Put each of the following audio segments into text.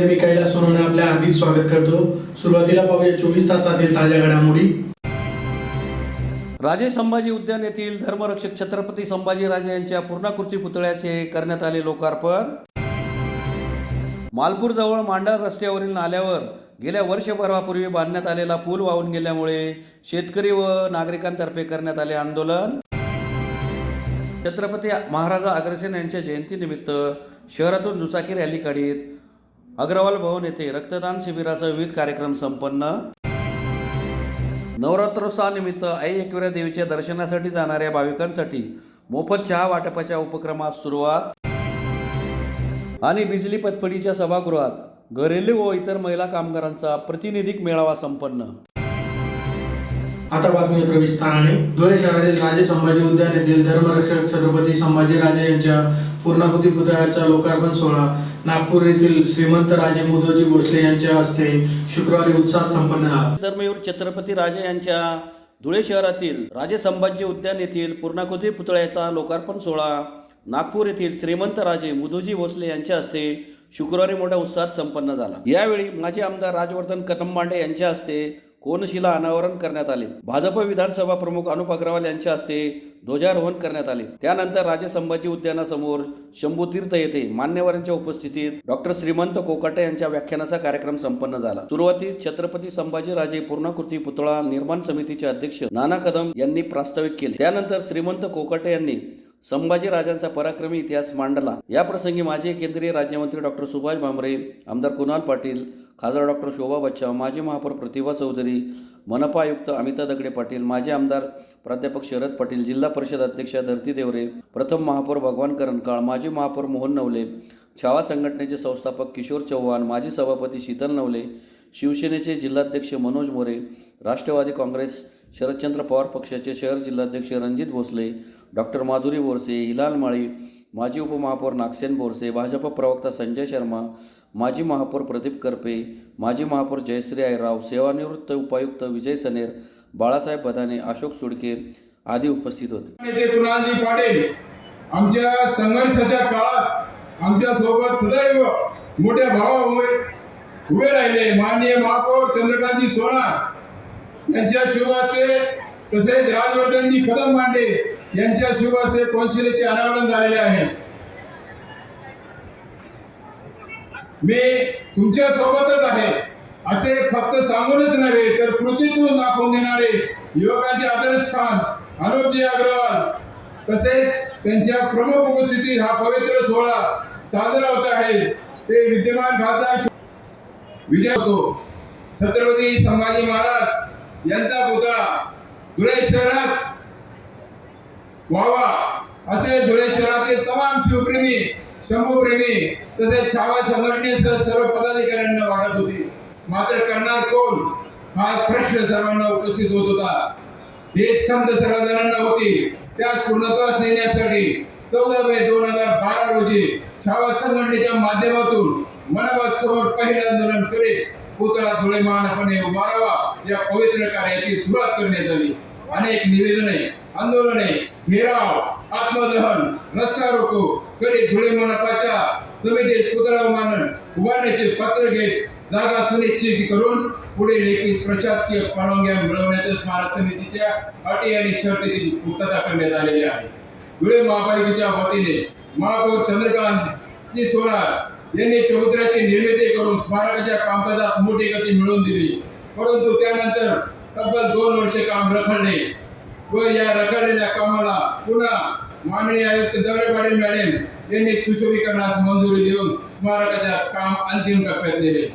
मध्ये मी कैलास सोनवणे आपले हार्दिक स्वागत करतो। सुरुवातीला पाहूया 24 तासातील ताज्या घडामोडी। राजे संभाजी उद्यान येथील धर्मरक्षक छत्रपती संभाजीराजे यांच्या पूर्णाकृती पुतळ्याचे करण्यात आले लोकार्पण। मालपूर जवळ मांडर रस्त्यावरील नाल्यावर गेल्या वर्षभरापूर्वी बांधण्यात आलेला पूल वाहून गेल्यामुळे शेतकरी व नागरिकांतर्फे करण्यात आले आंदोलन। छत्रपती महाराजा अग्रसेन यांच्या जयंतीनिमित्त शहरातून दुचाकी रॅली काढीत अग्रवाल भवन येथे रक्तदान शिबिरासह विविध कार्यक्रम संपन्न। नवरात्रोत्सवानिमित्त आई एकविरा देवीच्या दर्शनासाठी जाणाऱ्या भाविकांसाठी मोफत चहा वाटपाच्या उपक्रमास सुरुवात। आणि बिजली पतपडीच्या सभागृहात घरेलू व इतर महिला कामगारांचा प्रातिनिधिक मेळावा संपन्न। आता बातमी विस्ताराने। धुळे शहरातील राजे संभाजी उद्यान येथील धर्मरक्षक छत्रपती संभाजीराजे यांच्या पूर्णाकृती पुतळ्याचा लोकार्पण सोहळा नागपूर येथील श्रीमंत राजे मुधोजी भोसले यांच्या हस्ते शुक्रवारी उत्साहात संपन्न झाला। धर्मवीर छत्रपती राजे यांच्या धुळे शहरातील राजे संभाजी उद्यान येथील पूर्णाकृती पुतळ्याचा लोकार्पण सोहळा नागपूर येथील श्रीमंत राजे मुधोजी भोसले यांच्या हस्ते शुक्रवारी मोठ्या उत्साहात संपन्न झाला। यावेळी माजी आमदार राजवर्धन कदमबांडे यांच्या हस्ते कोनशिला अनावरण करण्यात आले। भाजप विधानसभा प्रमुख अनुप अग्रवाल यांच्या हस्ते ध्वजारोहण करण्यात आले। त्यानंतर राजे संभाजी उद्यानासमोर शंभूतीर्थ येथे मान्यवरांच्या उपस्थितीत डॉक्टर श्रीमंत कोकाटे यांच्या व्याख्यानाचा कार्यक्रम संपन्न झाला। सुरुवातीस छत्रपती संभाजीराजे पूर्णाकृती पुतळा निर्माण समितीचे अध्यक्ष नाना कदम यांनी प्रास्ताविक केले। त्यानंतर श्रीमंत कोकाटे यांनी संभाजी राजांचा पराक्रमी इतिहास मांडला। या प्रसंगी माजी केंद्रीय राज्यमंत्री डॉक्टर सुभाष भामरे, आमदार कुणाल पाटील, खासदार डॉक्टर शोभा बच्चा, माजी महापौर प्रतिभा चौधरी, मनपा आयुक्त अमिता दगडे पाटील, माजी आमदार प्राध्यापक शरद पाटील, जिल्हा परिषद अध्यक्षा धरती देवरे, प्रथम महापौर भगवान करणकाळ, माजी महापौर मोहन नवले, छावा संघटनेचे संस्थापक किशोर चव्हाण, माजी सभापती शीतल नवले, शिवसेनेचे जिल्हाध्यक्ष मनोज मोरे, राष्ट्रवादी काँग्रेस शरदचंद्र पवार पक्षाचे शहर जिल्हाध्यक्ष रणजित भोसले, डॉक्टर माधुरी बोरसे, हिलाल माळी, माजी उपमहापौर नागसेन बोरसे, भाजप प्रवक्ता संजय शर्मा, माजी महापौर प्रदीप करपे, माजी महापौर जयश्री आयराव, सेवानिवृत्त उपायुक्त विजय सनेर, बाळासाहेब बदाने, अशोक सुडके आदी उपस्थित होते। नेते कुणालजी पाटील आमच्या संघर्षाच्या काळात आमच्या सोबत सदैव मोठ्या भावामुळे उभे राहिले। माननीय महापौर चंद्रकांतजी सोनार यांच्या शुभ हस्ते तसेच राजवर्धनजी कदमबांडे यांच्या शुभ हस्ते कौन्सिलचे अनावरण झालेले आहे। मी तुमच्या सोबतच आहे असे फक्त सांगूनच नव्हे तर कृतीतून दाखवून देणारे युवकांचे आदर्श खान अनुपजी अग्रवाल तसेच त्यांच्या प्रमुख उपस्थितीत हा पवित्र सोहळा साजरा होत आहे। ते विद्यमान खासदार विजय होतो। छत्रपती संभाजी महाराज यांचा पुतळा धुळे शहरात व्हावा असे धुळे शहरातील तमाम शिवप्रेमी, शंभूप्रेमी तसेच छावा संघटनेसह सर्व पदाधिकाऱ्यांना वाटत होती। मात्र करणार कोण हा प्रश्न सर्वांना उपस्थित होत होता। हेच खंत सर्वजणांना होती। त्यात पूर्णत्वास नेण्यासाठी 14 मे 2012 रोजी छावा संघटनेच्या माध्यमातून मनपासमोर पहिले आंदोलन करीत पुतळा धुळे महानपणे उभारावा या पवित्र कार्याची सुरुवात करण्यात आली। अनेक निवेदने, आंदोलने, घेराव, आत्मदहन, रस्ता रोको करीत धुळे मनपाच्या समितीस पुतळा उभारण्याचे पत्र घेत जागा सुनिश्चित करून पुढे लेखी प्रशासकीय परवानग्या मिळवण्याच्या स्मारक समितीच्या अटी आणि शर्तीची पूर्तता करण्यात आलेली आहे। धुळे महापालिकेच्या वतीने महापौर चंद्रकांतजी सोनार यांनी चौथऱ्याची निर्मिती करून स्मारकाच्या कामकाजात मोठी गती मिळवून दिली। परंतु त्यानंतर तब्बल 2 वर्षे काम रखडले व या रखडलेल्या कामाला पुन्हा माननीय आयुक्त दगडे पाटील मॅडम यांनी सुशोभीकरणास मंजुरी देऊन स्मारकाच्या काम अंतिम टप्प्यात नेले।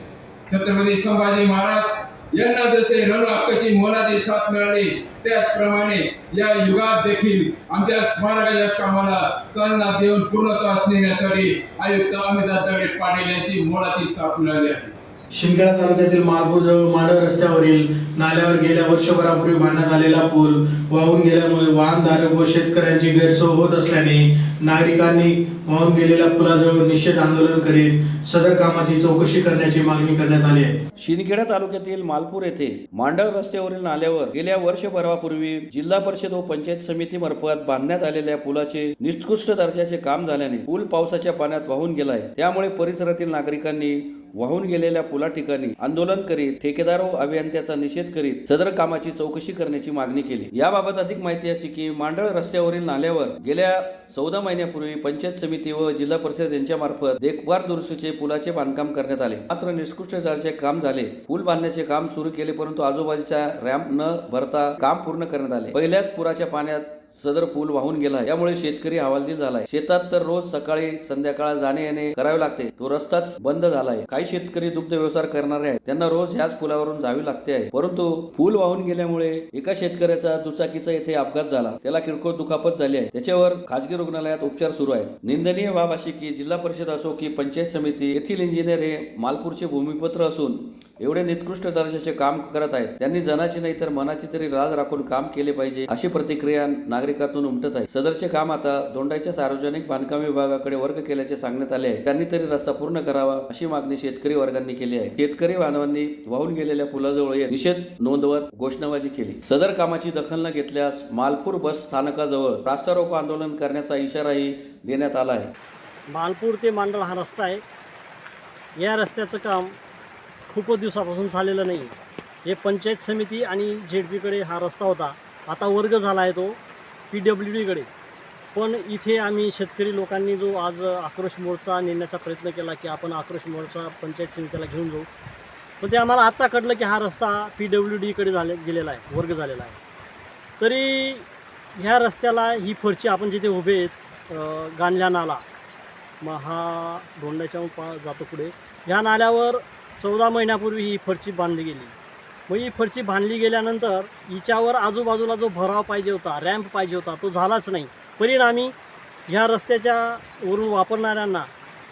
छत्रपती संभाजी महाराज यांना जसे रण हक्काची मोलाची साथ मिळाली त्याचप्रमाणे या युगात देखील आमच्या स्मारकाच्या कामाला चालना देऊन पूर्णत्वास नेण्यासाठी आयुक्त अमिता दगडे पाटील यांची मोलाची साथ मिळाली आहे। शिंदखेडा तालुक्यातील मालपूर जवळ मांडर रस्त्यावरील नाल्यावर गेल्या वर्षभरापूर्वी बांधण्यात आलेला पूल वाहून गेल्यामुळे वाहनधारक व शेतकऱ्यांची गैरसोय होत असल्याने नागरिकांनी वाहून गेलेल्या पुलाजवळ निषेध आंदोलन करीत सदर कामाची चौकशी करण्याची मागणी करण्यात आली आहे। शिंदखेडा तालुक्यातील मालपूर येथे मांडर रस्त्यावरील नाल्यावर गेल्या वर्षभरापूर्वी जिल्हा परिषद व पंचायत समिती मार्फत बांधण्यात आलेल्या पुलाचे निकृष्ट दर्जाचे काम झाल्याने पूल पावसाच्या पाण्यात वाहून गेला आहे। त्यामुळे परिसरातील नागरिकांनी वाहून गेलेल्या पुला ठिकाणी आंदोलन करीत ठेकेदार व अभियंत्याचा निषेध करीत सदर कामाची चौकशी करण्याची मागणी केली। याबाबत अधिक माहिती अशी की मांडळ रस्त्यावरील नाल्यावर गेल्या 14 महिन्यापूर्वी पंचायत समिती व जिल्हा परिषद यांच्या मार्फत देखभाल दुरुस्तीचे पुलाचे बांधकाम करण्यात आले। मात्र निकृष्ट दर्जाचे काम झाले। पूल बांधण्याचे काम सुरू केले, परंतु आजूबाजूच्या रॅम्प न भरता काम पूर्ण करण्यात आले। पहिल्याच पुराच्या पाण्यात सदर पूल वाहून गेला, यामुळे शेतकरी हवालदिल झालाय। शेतात तर रोज सकाळी संध्याकाळ जाणे येणे करावे लागते, तो रस्ताच बंद झालाय। काही शेतकरी दुग्ध व्यवसाय करणारे आहेत, त्यांना रोज ह्याच पुलावरून जावे लागते आहे। परंतु पूल वाहून गेल्यामुळे एका शेतकऱ्याचा दुचाकीचा येथे अपघात झाला, त्याला किरकोळ दुखापत झाली आहे, त्याच्यावर खाजगी रुग्णालयात उपचार सुरू आहेत। निंदनीय बाब अशी की जिल्हा परिषद असो की पंचायत समिती येथील इंजिनियर हे मालपूरचे भूमिपुत्र असून एवढे निकृष्ट दर्जाचे काम करत आहेत, त्यांनी जनाची नाही तर मनाची तरी लाज राखून काम केले पाहिजे, अशी प्रतिक्रिया नागरिकातून उमटत आहे। सदरचे काम आता दोंडाईच्या सार्वजनिक बांधकाम विभागाकडे वर्ग केल्याचे सांगण्यात आले आहे। त्यांनी तरी रस्ता पूर्ण करावा अशी मागणी शेतकरी वर्गांनी केली आहे। शेतकरी बांधवांनी वाहून गेलेल्या पुलाजवळ येत निषेध नोंदवत घोषणाबाजी केली। सदर कामाची दखल न घेतल्यास मालपूर बस स्थानकाजवळ रास्ता रोको आंदोलन करण्याचा इशाराही देण्यात आला आहे। मालपूर ते मांडळ हा रस्ता आहे। या रस्त्याचं काम खूपच दिवसापासून झालेलं नाही। हे पंचायत समिती आणि झेडपीकडे हा रस्ता होता, आता वर्ग झाला आहे तो PWDकडे। पण इथे आम्ही शेतकरी लोकांनी जो आज आक्रोश मोर्चा नेण्याचा प्रयत्न केला की आपण आक्रोश मोर्चा पंचायत समितीला घेऊन जाऊ, पण ते आम्हाला आत्ता कळलं की हा रस्ता PWDकडे गेलेला आहे, वर्ग झालेला आहे। तरी ह्या रस्त्याला ही फरची आपण जिथे उभे आहेत गाणल्या नाला, मग हा दोंडाच्या जातो पुढे, ह्या नाल्यावर 14 महिन्यापूर्वी ही फरची बांधली गेली। मग ही फरची बांधली गेल्यानंतर हिच्यावर आजूबाजूला जो भराव पाहिजे होता, रॅम्प पाहिजे होता, तो झालाच नाही। परिणामी ह्या रस्त्याच्या वरून वापरणाऱ्यांना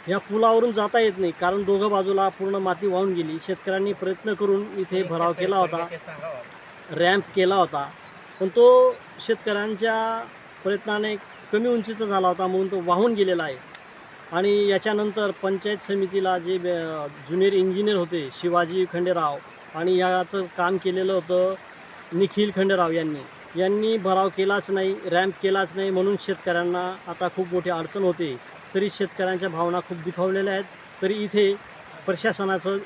ह्या पुलावरून जाता येत नाही, कारण दोघं बाजूला पूर्ण माती वाहून गेली। शेतकऱ्यांनी प्रयत्न करून इथे भराव केला होता, रॅम्प केला होता, पण तो शेतकऱ्यांच्या प्रयत्नाने कमी उंचीचा झाला होता, म्हणून तो वाहून गेलेला आहे। आणि याच्यानंतर पंचायत समितीला जे ज्युनियर इंजिनियर होते शिवाजी खंडेराव आणि याचं काम केलेलं होतं निखिल खंडेराव यांनी भराव केलाच नाही, रॅम्प केलाच नाही, म्हणून शेतकऱ्यांना आता खूप मोठी अडचण होते। तरी शेतकऱ्यांच्या भावना खूप दुखावलेल्या आहेत। तरी इथे प्रशासनाचं,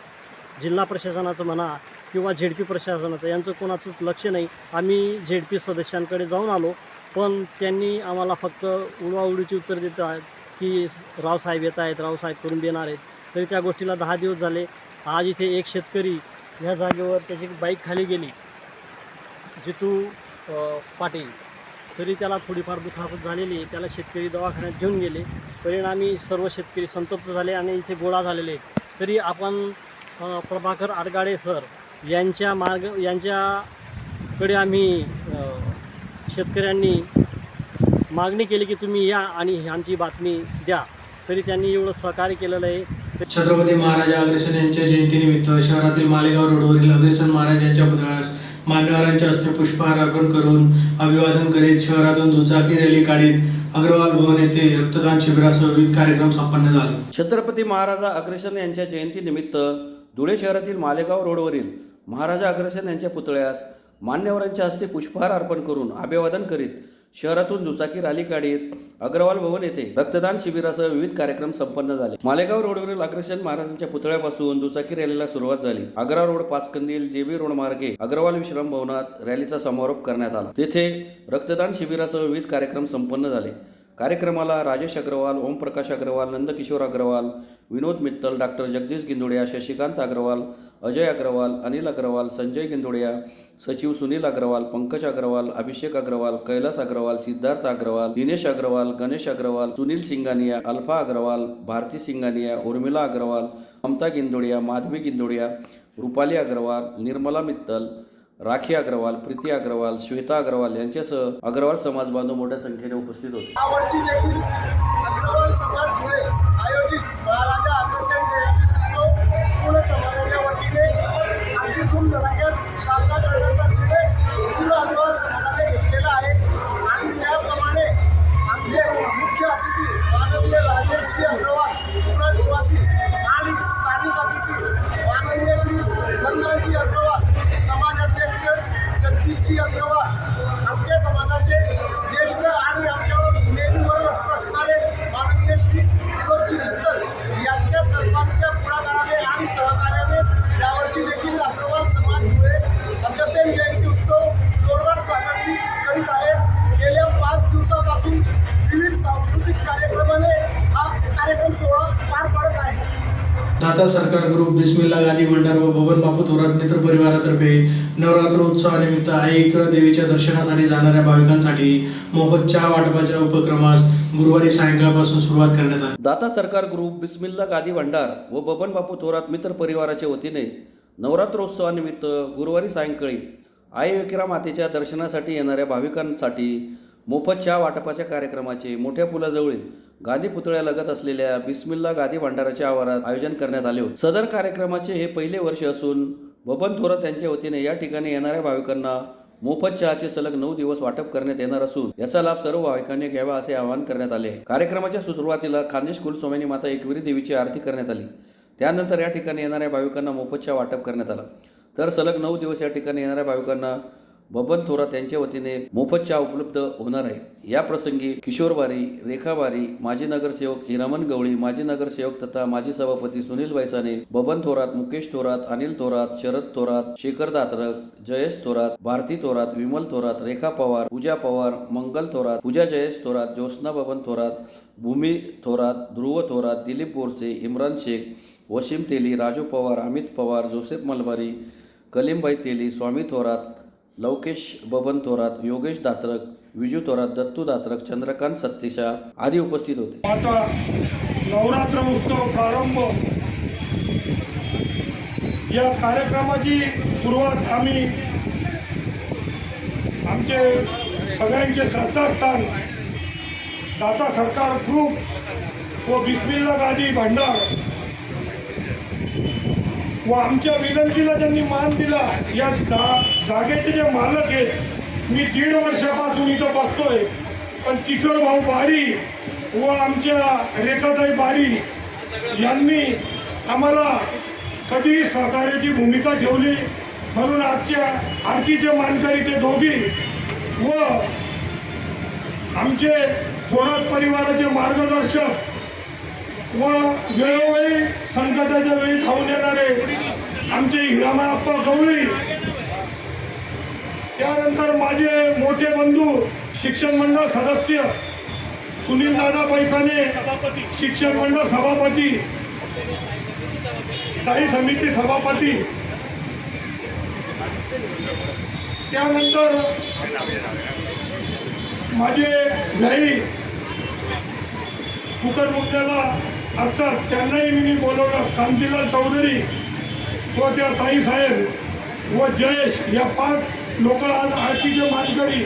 जिल्हा प्रशासनाचं म्हणा किंवा झेडपी प्रशासनाचं, यांचं कोणाचंच लक्ष नाही। आम्ही झेडपी सदस्यांकडे जाऊन आलो, पण त्यांनी आम्हाला फक्त उडवाउडीची उत्तर देत आहेत की रावसाहेब येत आहेत, रावसाहेब करून देणार आहेत। तरी त्या गोष्टीला 10 दिवस झाले। आज इथे एक शेतकरी ह्या जागेवर त्याची बाईक खाली गेली, जितू पाटील, तरी त्याला थोडीफार दुखापत झालेली आहे, त्याला शेतकरी दवाखान्यात घेऊन गेले। परिणामी सर्व शेतकरी संतप्त झाले आणि इथे गोळा झालेले आहेत। तरी आपण प्रभाकर आडगाडे सर यांच्याकडे आम्ही शेतकऱ्यांनी मागणी केली की तुम्ही या आणि आमची बातमी द्या, तरी त्यांनी एवढं सहकार्य केलेलं आहे। छत्रपती महाराज अग्रसेन यांच्या जयंतीनिमित्त शहरातील मालेगाव रोडवरील अग्रसेन महाराज यांच्या पुतळ्यास मान्यवरांच्या हस्ते पुष्पहार अर्पण करून अभिवादन करीत शहरातून दुचाकी रॅली काढीत अग्रवाल भवन येथे रक्तदान शिबिरासह विविध कार्यक्रम संपन्न झाले। छत्रपती महाराजा अग्रसेन यांच्या जयंतीनिमित्त धुळे शहरातील मालेगाव रोडवरील महाराजा अग्रसेन यांच्या पुतळ्यास मान्यवरांच्या हस्ते पुष्पहार अर्पण करून अभिवादन करीत शहरातून दुचाकी रॅली काढीत अग्रवाल भवन येथे रक्तदान शिबिरासह विविध कार्यक्रम संपन्न झाले। मालेगाव रोडवरील अग्रसेन महाराजांच्या पुतळ्यापासून दुचाकी रॅलीला सुरुवात झाली। आग्रा रोड, पाचकंदील, JB रोड मार्गे अग्रवाल विश्राम भवनात रॅलीचा समारोप करण्यात आला। तेथे रक्तदान शिबिरासह विविध कार्यक्रम संपन्न झाले। कार्यक्रमाला राजेश अग्रवाल, ओमप्रकाश अग्रवाल, नंदकिशोर अग्रवाल, विनोद मित्तल, डॉक्टर जगदीश गिंदोडिया, शशिकांत अग्रवाल, अजय अग्रवाल, अनिल अग्रवाल, संजय गिंदोडिया, सचिव सुनील अग्रवाल, पंकज अग्रवाल, अभिषेक अग्रवाल, कैलास अग्रवाल, सिद्धार्थ अग्रवाल, दिनेश अग्रवाल, गणेश अग्रवाल, सुनील सिंगानिया, अल्फा अग्रवाल, भारती सिंगानिया, उर्मिला अग्रवाल, ममता गिंदोडिया, माधवी गिंदोडिया, रुपाली अग्रवाल, निर्मला मित्तल, राखी अग्रवाल, प्रीती अग्रवाल, श्वेता अग्रवाल यांच्यासह अग्रवाल समाज बांधव मोठ्या संख्येने उपस्थित होते। यावर्षी देखील अग्रवाल समाज धुळे आयोजित महाराजा अग्रसेन जयंती उत्सव पूर्ण समाजाच्या वतीने अगदी धूमधडाक्यात साजरा करण्याचा निर्णय पूर्ण अग्रवाल समाजाने घेतलेला आहे। आणि त्याप्रमाणे आमचे मुख्य अतिथी माननीय राजेशजी अग्रवाल, पुणे निवासी, आणि स्थानिक अतिथी माननीय श्री नंदलालजी अग्रवाल, समाजाध्यक्ष जगदीशजी अग्रवाल, आमच्या समाजाचे ज्येष्ठ आणि आमच्यावर नेहमी मदत असणारे माननीय श्री विनोदजी मित्तल यांच्या सर्वांच्या पुढाकाराने आणि यांच्या सहकार्याने यावर्षी देखील अग्रवाल समाज धुळे अग्रसेन जयंती उत्सव जोरदार साजरी करीत आहे. गेल्या 5 दिवसापासून विविध सांस्कृतिक कार्यक्रमाने हा कार्यक्रम सोहळा पार पडत आहे. दाता सरकार ग्रुप, बिस्मिल्ला गादी भंडार व बबन बापू थोरात मित्र परिवारातर्फे नवरात्र उत्सवानिमित्त आई देवीच्या दर्शनासाठी जाणाऱ्या भाविकांसाठी मोफत चहा वाटपाच्या उपक्रमास गुरुवारी सायंकाळपासून सुरुवात करण्यात आली. दाता सरकार ग्रुप, बिस्मिल्ला गादी भंडार व बबन बापू थोरात मित्र परिवाराच्या वतीने नवरात्रोत्सवानिमित्त गुरुवारी सायंकाळी आई विक्रा मातेच्या दर्शनासाठी येणाऱ्या भाविकांसाठी मोफत चहा वाटपाच्या कार्यक्रमाचे मोठ्या पुलाजवळील गादी पुतळ्यालगत असलेल्या बिस्मिल्ला गादी भांडाराच्या आवारात आयोजन करण्यात आले होते. सदर कार्यक्रमाचे हे पहिले वर्ष असून बबन थोरात यांच्या वतीने या ठिकाणी येणाऱ्या भाविकांना मोफत चहाचे सलग 9 दिवस वाटप करण्यात येणार असून याचा लाभ सर्व भाविकांनी घ्यावा असे आवाहन करण्यात आले. कार्यक्रमाच्या सुरुवातीला खानदेश कुलस्वामिनी माता एकविरी देवीची आरती करण्यात आली. त्यानंतर या ठिकाणी येणाऱ्या भाविकांना मोफत चहा वाटप करण्यात आला. तर सलग 9 दिवस या ठिकाणी येणाऱ्या भाविकांना बबन थोरात यांच्या वतीने मोफत चहा उपलब्ध होणार आहे. या प्रसंगी किशोर बारी, रेखा बारी, माजी नगरसेवक हिरामन गवळी, माजी नगरसेवक तथा माजी सभापती सुनील वैसाने, बबन थोरात, मुकेश थोरात, अनिल थोरात, शरद थोरात, शेखर दात्रक, जयेश थोरात, भारती थोरात, विमल थोरात, रेखा पवार, पूजा पवार, मंगल थोरात, पूजा जयेश थोरात, ज्योत्स्ना बबन थोरात, भूमी थोरात, ध्रुव थोरात, दिलीप बोरसे, इम्रान शेख, वसीम तेली, राजू पवार, अमित पवार, जोसेफ मलबारी, कलीमबाई तेली, स्वामी थोरात, लवकेश बबन थोरात, योगेश दात्रक, विजू थोरात, दत्तू दात्रक, चंद्रकांत सत्तीशा आदी उपस्थित होते. आता नवरात्र उत्सव प्रारंभ या कार्यक्रमाची सुरुवात आम्ही आमचे सगळ्यांचे श्रद्धास्थान दाता सरकार ग्रुप व बिस्मिल्ला गादी भंडार व आमच्या विनंतीला त्यांनी मान दिला. या जागेचे जे मालक आहेत, मी 1.5 वर्षापासून इथं बसतोय, पण किशोर भाऊ बारी व आमच्या रेखाताई बारी यांनी आम्हाला कधीही सहकार्याची भूमिका ठेवली. म्हणून आजच्या आरतीचे मानकरी ते दोघी व आमचे थोरात परिवाराचे मार्गदर्शक व वेळोवेळी संकटाच्या वेळी धावून येणारे आमचे हिरामनप्पा गवळी, त्यानंतर माझे मोठे बंधू शिक्षण मंडळ सदस्य सुनील दादा पैसाने, शिक्षण मंडळ सभापती, स्थायी समिती सभापती, त्यानंतर माझे भाई कुकरमुक्त्याला असतात त्यांनाही मी बोलवलं. कांतीलाल चौधरी व त्या ताईसाहेब व जयेश या 5 लोक आज आरतीचे मानकरी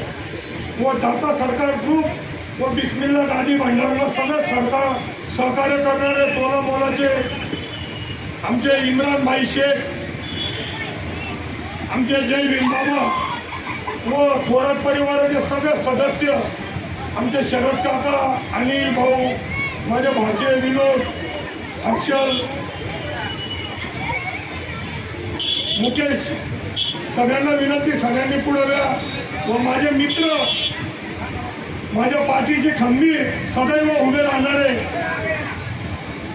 व दाता सरकार ग्रुप व बिस्मिल्ला गादी भंडारला सगळं सहकार्य करणारे तोला मोलाचे आमचे इम्रान भाई शेख, आमचे जय भीम बाबा व थोरात परिवाराचे सगळे सदस्य, आमचे शरद काका, अनिल भाऊ, माझे भाचे विनोद, अक्षर, मुकेश, सगळ्यांना विनंती सगळ्यांनी पुढे द्या. व माझे मित्र, माझ्या पाठीची खंबी सदैव उभे राहणारे,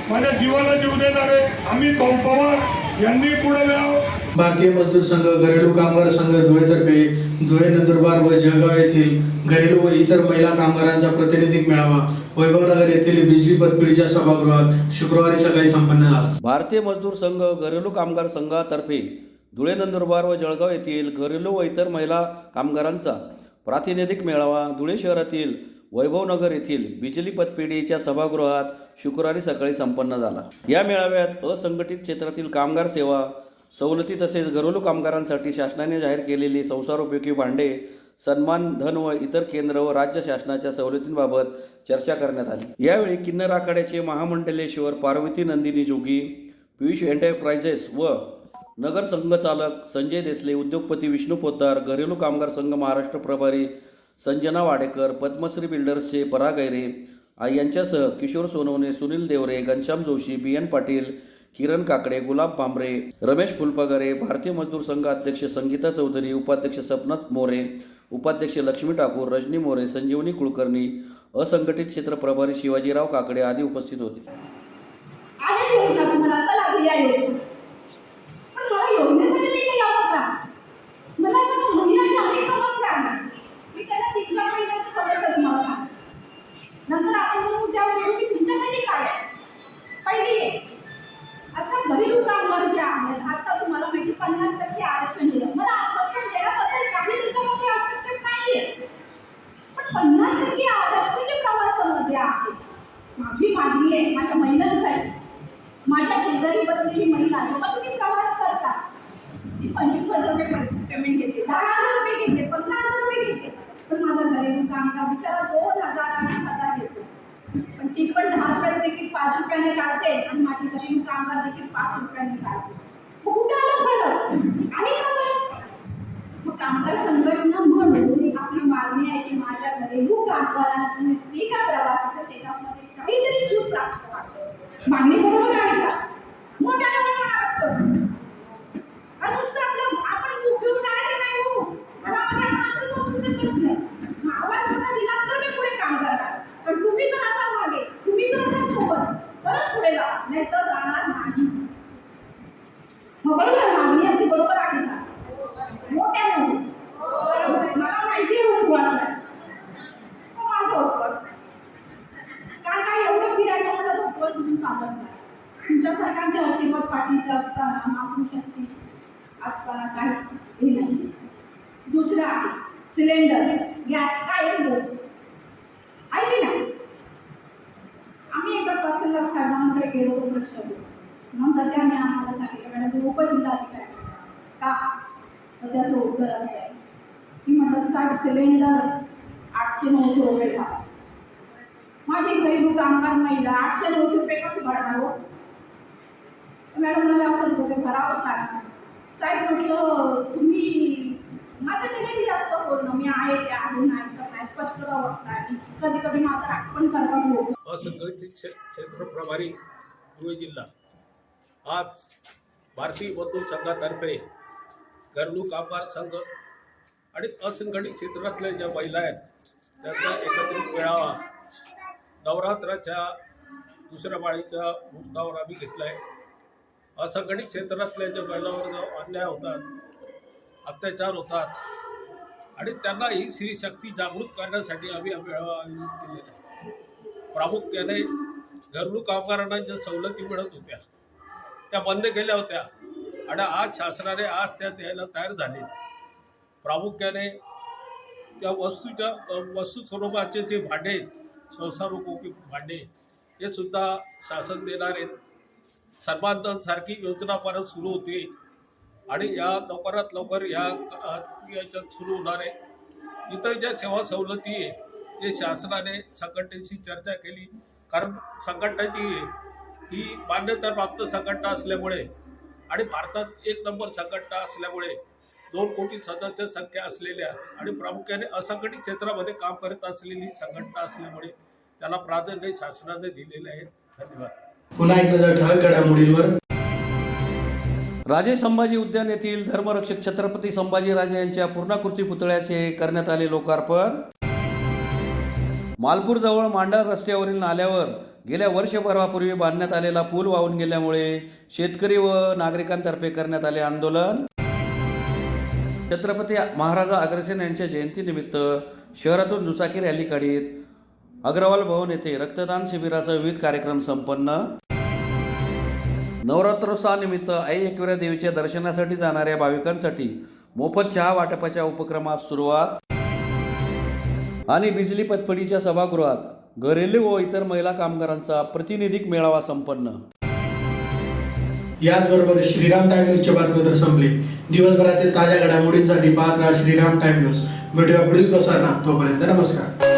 माझ्या जीवाला जीव देणारे अमित भाऊ पवार यांनी पुढे द्यावं. भारतीय मजदूर संघ, घरेलू कामगार संघ धुळेतर्फे धुळे, नंदुरबार व जळगाव येथील घरेलू व इतर महिला कामगारांचा प्रातिनिधिक मेळावा वैभवनगर येथील बिजली पतपिढीच्या सभागृहात शुक्रवारी सकाळी संपन्न झाला. भारतीय मजदूर संघ, घरेलू कामगार संघातर्फे धुळे, नंदुरबार व जळगाव येथील घरेलू व इतर महिला कामगारांचा प्रातिनिधिक मेळावा धुळे शहरातील वैभवनगर येथील बिजली पतपेढीच्या सभागृहात शुक्रवारी सकाळी संपन्न झाला. या मेळाव्यात असंघटित क्षेत्रातील कामगार सेवा सवलती तसेच घरेलू कामगारांसाठी शासनाने जाहीर केलेली संसारोपयोगी भांडे, सन्मान धन व इतर केंद्र व राज्य शासनाच्या सवलतींबाबत चर्चा करण्यात आली. यावेळी किन्नर आखाड्याचे महामंडलेश्वर पार्वती नंदिनी जोगी, पियुष एंटरप्राइजेस व नगर संघचालक संजय देसले, उद्योगपती विष्णू पोद्दार, घरेलू कामगार संघ महाराष्ट्र प्रभारी संजना वाडेकर, पद्मश्री बिल्डर्सचे पराग गैरे यांच्यासह किशोर सोनवणे, सुनील देवरे, घनश्याम जोशी, BN पाटील, किरण काकडे, गुलाब भांबरे, रमेश फुलपगारे, भारतीय मजदूर संघ अध्यक्ष संगीता चौधरी, उपाध्यक्ष सपना मोरे, उपाध्यक्ष लक्ष्मी ठाकूर, रजनी मोरे, संजीवनी कुलकर्णी, असंघटित क्षेत्र प्रभारी शिवाजीराव काकडे आदी उपस्थित होते. 25,000 रुपये पेमेंट घेते, 10,000 रुपये घेते, 15,000 रुपये घेते. पण माझा घरी कामगार बिचारा 2,000 आणि 1,000 घेतो. पण ती पण 10 रुपये तिकीट 5 रुपयाने काढते आणि माझी घरी कामगार तिकीट 5 रुपयाने काढते. मग कुठे आलं फरक? आणि का बरं? मग कामगार संघटना म्हणून आपली मागणी आहे की माझ्या घरेलू कामगारांनी जे काय प्रवास असतो त्याच्यामध्ये काहीतरी सूट प्राप्त व्हावी. मागणी बरोबर आहे का? मोठ्या म्हणालात तर नुसतं आपलं आपण उपयोग करायचे नाही हो. मला माझ्या माणसं बसू शकत नाही. आवाज मोठा दिला तर मी पुढे काम करणार. पण तुम्ही जर असाल मागे, तुम्ही जर असाल सोबत तरच पुढे जा, नाही तर जाणार नाही. मग बरोबर मागणी आपली बरोबर आहे का? मोठ्याने मला माहिती आहे उपवास नाही, माझा उपवास नाही. कारण काय एवढं फिरायचं मला तो उपवास म्हणून चालत नाही. तुमच्या सरकारचे आशीर्वाद पाठीचे असताना मातृशक्ती असताना काही हे नाही. दुसरं आहे सिलेंडर गॅस कायम बोल ऐकले ना. आम्ही एका तहसीलदार साहेबांकडे गेलो तो प्रश्न केला. नंतर त्यांनी आम्हाला सांगितलं मॅडम उपजिल्हाधिकारी का, तर त्याचं उत्तर असं आहे की म्हटलं साहेब सिलेंडर 800-900 रुपये झाला. माझी घरेलू कामगार महिला 800-900 रुपये कसे भरणार हो? मॅडम मला असं होतं भरावंच लागणार. साहेब म्हटलं तुम्ही माझं डिलिव्हरी असतं पूर्ण मी आहे ते आहे नाही तर नाही स्पष्ट बघता आणि कधी कधी माझं राग पण करता हो. असंघटित क्षेत्र प्रभारी धुळे जिल्हा आज भारतीय मजदूर संघातर्फे घरेलू कामगार संघ आणि असंघटित क्षेत्रातल्या ज्या महिला आहेत त्यांचा एकत्रित मेळावा नवरात्राच्या दुसऱ्या माळीच्या मुहूर्तावर आम्ही घेतला आहे. असंघटित क्षेत्रातल्या ज्या महिलांवर जो अन्याय होतात, अत्याचार होतात आणि त्यांना ही स्त्री शक्ती जागृत करण्यासाठी आम्ही हा मेळावा आयोजित केलेला आहे. प्रामुख्याने घरेलू कामगारांना ज्या सवलती मिळत होत्या त्या बंद केल्या होत्या आणि आज शासनाने आज त्या द्यायला तयार झालेत. प्रामुख्याने त्या वस्तू स्वरूपाचे जे भांडे आहेत, संसारोपयोगी भांडे हे सुद्धा शासन देणार आहेत. सन्मानधन सारखी योजना परत सुरू होते आणि या लवकरात लवकर याच्यात सुरू होणार आहे. इतर ज्या सेवा सवलती आहे ते शासनाने संघटनेशी चर्चा केली, कारण संघटना ही मान्यताप्राप्त संघटना असल्यामुळे आणि भारतात 1 नंबर संघटना असल्यामुळे 2 कोटी सदस्य संख्या असलेल्या आणि प्रामुख्याने असंघटित क्षेत्रामध्ये काम करत असलेली संघटना असल्यामुळे त्याला प्राधान्य शासनाने दिलेले आहे. धन्यवाद. पुन्हा एक नजर ठळक घडामोडींवर. राजे संभाजी उद्यान येथील धर्मरक्षक छत्रपती संभाजीराजे यांच्या पूर्णाकृती पुतळ्याचे करण्यात आले लोकार्पण. मालपूरजवळ मांडर रस्त्यावरील नाल्यावर गेल्या वर्षभरापूर्वी बांधण्यात आलेला पूल वाहून गेल्यामुळे शेतकरी व नागरिकांतर्फे करण्यात आले आंदोलन. छत्रपती महाराजा अग्रसेन यांच्या जयंतीनिमित्त शहरातून दुचाकी रॅली काढीत अग्रवाल भवन येथे रक्तदान शिबिरासह विविध कार्यक्रम संपन्न. नवरात्रोत्सवानिमित्त आई एकविरा देवीच्या दर्शनासाठी जाणाऱ्या भाविकांसाठी मोफत चहा वाटपाच्या उपक्रमास सुरुवात. आणि बिजली पतपडीच्या सभागृहात घरेलू व इतर महिला कामगारांचा प्रातिनिधिक मेळावा संपन्न. याचबरोबर श्रीराम टाइम न्यूजचे बातमीपत्र संपले. दिवसभरातील ताज्या घडामोडींसाठी पाहत राहा श्रीराम टाइम न्यूज. भेटूया पुढील प्रसारणात. तोपर्यंत नमस्कार.